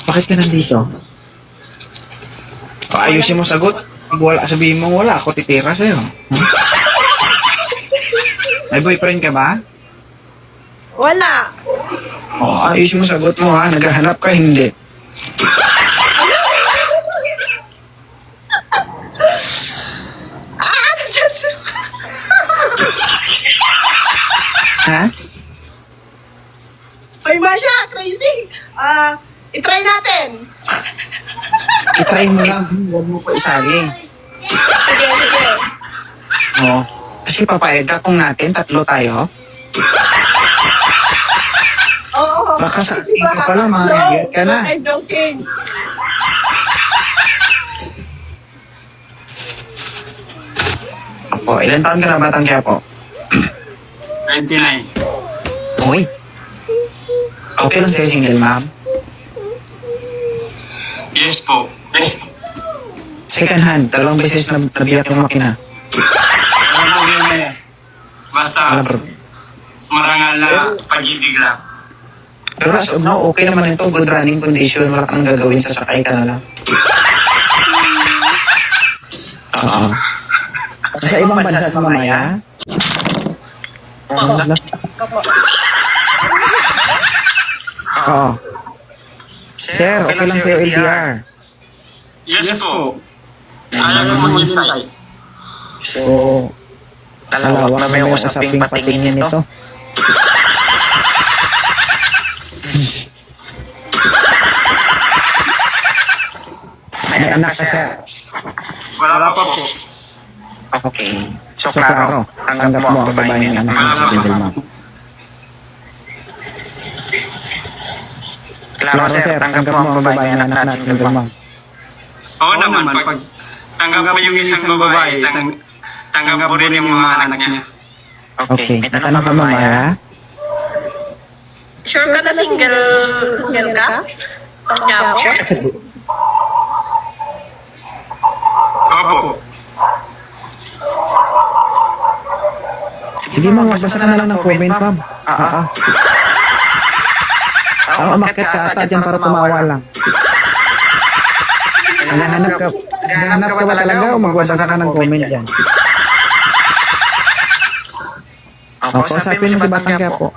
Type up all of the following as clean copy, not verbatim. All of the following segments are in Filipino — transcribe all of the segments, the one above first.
Bakit ka nandito? Ayusin mo sagot. Pag wala, sabihin mo wala, ako titira sa'yo. Huh? May boyfriend ka ba? Wala. Ayusin mo sagot mo ha. Naghahanap ka, hindi. Ha? Ay, Masha, crazy. I-try natin. I-try mo lang. Huwag mo pa isali. Sige, sige. Kasi papayag ka kung natin, tatlo tayo. Oo. Baka sa ating ka pala, mahagit ka na. I'm joking. Ilan taon ka na, Batang Quiapo? 29. Uy. Okay lang sa'yo, single ma'am? Yes po. Second hand, dalawang beses na nabiyak yung makina. Ano po yun eh? Basta, Wala bro. marangal na pag-ibig lang. Pero as of now, okay naman ito. Good running condition. Wala kang gagawin. Sasakay ka na lang. Oo. Sa ibang bansa sa mamaya? Oo. Sir, okay lang sa'yo LDR. Yes po. Kaya ko po hintay. So, talawak na may usaping patingin nito. May anak ka siya. Wala pa po. Okay. So, klaro. Tanggap mo ang babae ng anak mo sa single mom. Klaro, sir. Tanggap mo ang babae ng anak sa single mom. Oo naman, pag tanggap mo yung isang babae, tanggap mo rin yung mga anak niya. Okay. May tanong ka, mamaya? Sure ka na single ka? Kaya ako? Opo. Sige, ma'am. Magbasa ka na lang ng comment, ma'am. Umakyat ka ata dyan para tumawa lang. Naghahanap ka ba talaga o magbasa ka ng comment dyan? Opo, sabi mo si Batang Quiapo.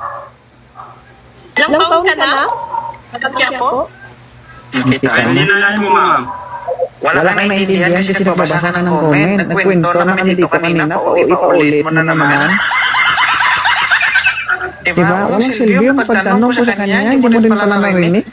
Ilang taon ka na? Kaya po? Hindi na lang po, ma'am. Wala kang naiintindihan kasi nagbabasa ka ng comment. Nagkwento na kami dito kanina. Paulit mo na naman. Diba? Walang silbi yung pagtanong ko sa kanya. Hindi mo din pala narinig.